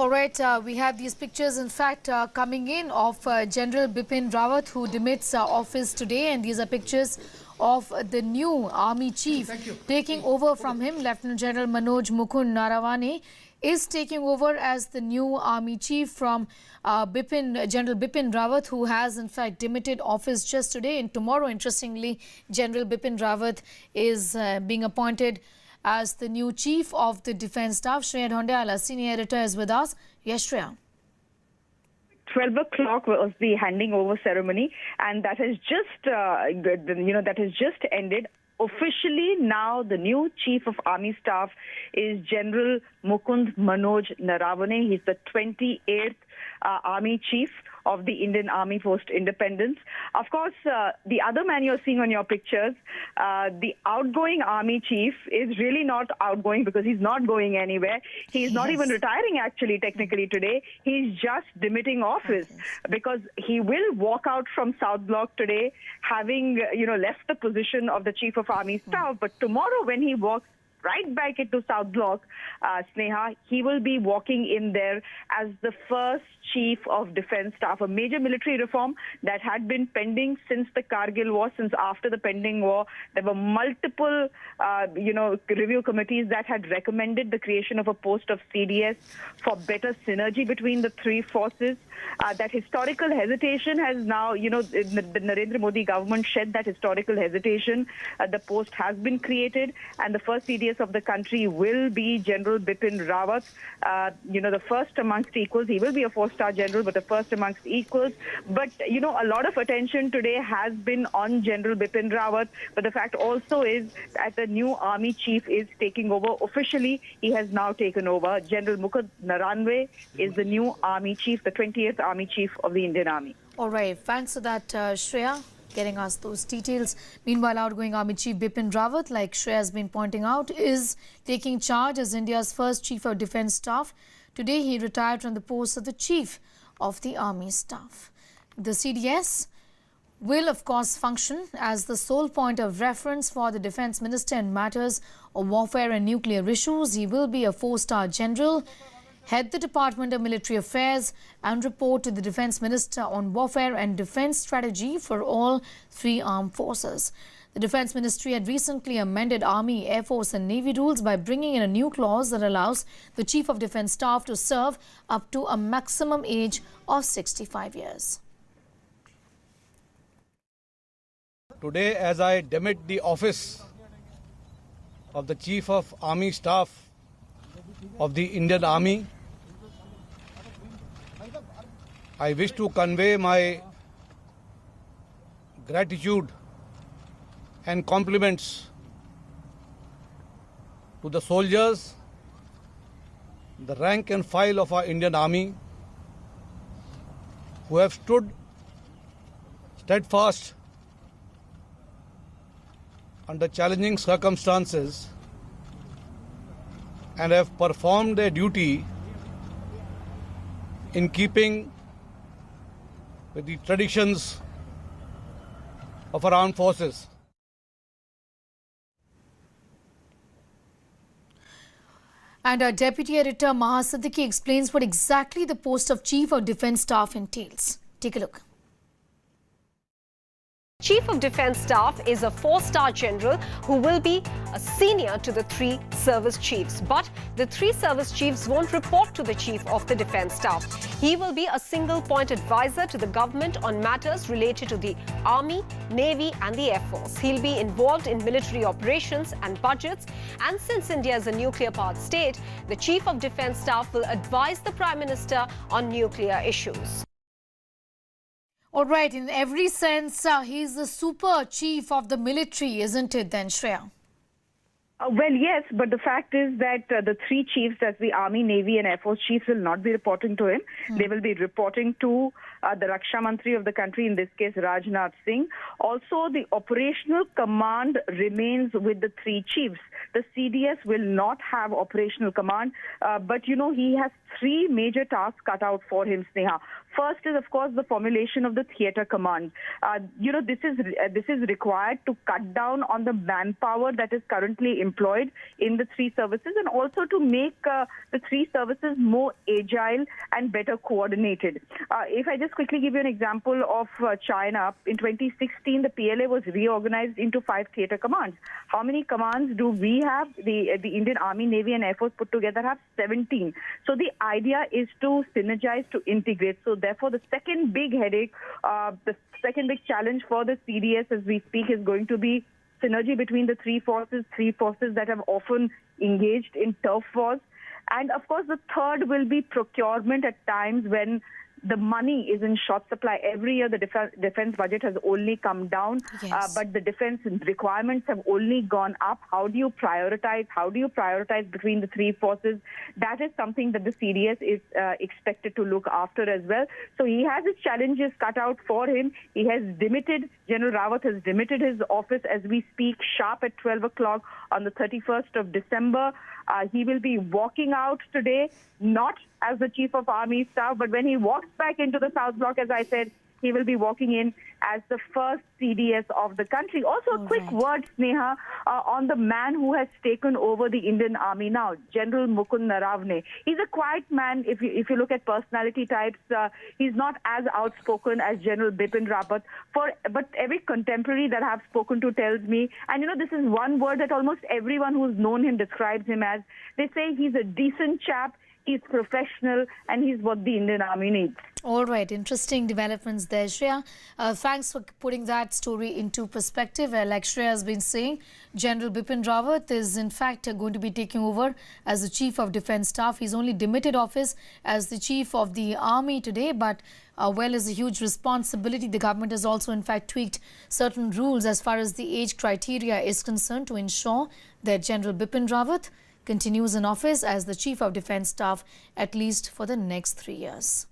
All right, we have these pictures, in fact, coming in of General Bipin Rawat, who demits office today. And these are pictures of the new army chief taking over from him. Lieutenant General Manoj Mukund Naravane is taking over as the new army chief from General Bipin Rawat, who has, in fact, demitted office just today. And tomorrow, interestingly, General Bipin Rawat is being appointed as the new chief of the defense staff. Shreya Dhondiala, senior editor, is with us. Yes, Shreya. 12 o'clock was the handing over ceremony, and that has just ended. Officially now the new chief of army staff is General Mukund Manoj Naravane. He's the 28th army chief of the Indian Army post-independence. Of course, the other man you're seeing on your pictures, the outgoing army chief, is really not outgoing because he's not going anywhere. He's not even retiring, actually, technically today. He's just demitting office because he will walk out from South Block today, having, left the position of the chief of army staff. But tomorrow, when he walks right back into South Block, Sneha, he will be walking in there as the first chief of defense staff, a major military reform that had been pending since the Kargil war, since after the pending war. There were multiple, review committees that had recommended the creation of a post of CDS for better synergy between the three forces. That historical hesitation has now, the Narendra Modi government shed that historical hesitation. The post has been created, and the first CDS of the country will be General Bipin Rawat, the first amongst equals. He will be a four-star general, but the first amongst equals. But, a lot of attention today has been on General Bipin Rawat. But the fact also is that the new army chief is taking over. Officially, he has now taken over. General Mukund Naravane is the new army chief, the 20th army chief of the Indian Army. All right. Thanks for that, Shreya, getting us those details. Meanwhile, outgoing Army Chief Bipin Rawat, like Shreya has been pointing out, is taking charge as India's first Chief of Defence Staff. Today, he retired from the post of the Chief of the Army Staff. The CDS will, of course, function as the sole point of reference for the Defence Minister in matters of warfare and nuclear issues. He will be a four-star general, head the Department of Military Affairs, and report to the Defence Minister on warfare and defence strategy for all three armed forces. The Defence Ministry had recently amended Army, Air Force and Navy rules by bringing in a new clause that allows the Chief of Defence Staff to serve up to a maximum age of 65 years. Today, as I demit the office of the Chief of Army Staff of the Indian Army, I wish to convey my gratitude and compliments to the soldiers, the rank and file of our Indian Army, who have stood steadfast under challenging circumstances and have performed their duty in keeping with the traditions of our armed forces. And our Deputy Editor Maha Siddiqui explains what exactly the post of Chief of Defence Staff entails. Take a look. Chief of Defence Staff is a four-star general who will be a senior to the three service chiefs. But the three service chiefs won't report to the Chief of the Defence Staff. He will be a single-point advisor to the government on matters related to the Army, Navy and the Air Force. He'll be involved in military operations and budgets. And since India is a nuclear-powered state, the Chief of Defence Staff will advise the Prime Minister on nuclear issues. All right, in every sense, he's the super chief of the military, isn't it then, Shreya? Well, yes, but the fact is that the three chiefs, as the Army, Navy and Air Force chiefs, will not be reporting to him. They will be reporting to the Raksha Mantri of the country, in this case Rajnath Singh. Also, the operational command remains with the three chiefs. The CDS will not have operational command, but he has three major tasks cut out for him, Sneha. First is, of course, the formulation of the theatre command. This is required to cut down on the manpower that is currently employed in the three services, and also to make the three services more agile and better coordinated. If I just quickly give you an example of China, in 2016, the PLA was reorganized into 5 theatre commands. How many commands do we have? The Indian Army, Navy and Air Force put together have 17. So the idea is to synergize, to integrate. So therefore, the second big headache, the second big challenge for the CDS as we speak is going to be synergy between the three forces that have often engaged in turf wars. And of course, the third will be procurement at times when the money is in short supply. Every year, the defense budget has only come down, Yes. but the defense requirements have only gone up. How do you prioritize? How do you prioritize between the three forces? That is something that the CDS is expected to look after as well. So he has his challenges cut out for him. He has demitted, General Rawat has demitted his office as we speak, sharp at 12 o'clock on the 31st of December. He will be walking out today, not as the Chief of Army Staff, but when he walks back into the South Block, as I said, he will be walking in as the first CDS of the country. Also, a quick word, Sneha, on the man who has taken over the Indian Army now, General Mukund Naravane. He's a quiet man. If you look at personality types, he's not as outspoken as General Bipin Rawat. But every contemporary that I've spoken to tells me, and this is one word that almost everyone who's known him describes him as. They say he's a decent chap, he's professional, and he's what the Indian Army needs. All right, interesting developments there, Shreya. Thanks for putting that story into perspective. Like Shreya has been saying, General Bipin Rawat is in fact going to be taking over as the Chief of Defence Staff. He's only demitted office as the Chief of the Army today, but is a huge responsibility. The government has also in fact tweaked certain rules as far as the age criteria is concerned to ensure that General Bipin Rawat continues in office as the Chief of Defence Staff at least for the next 3 years.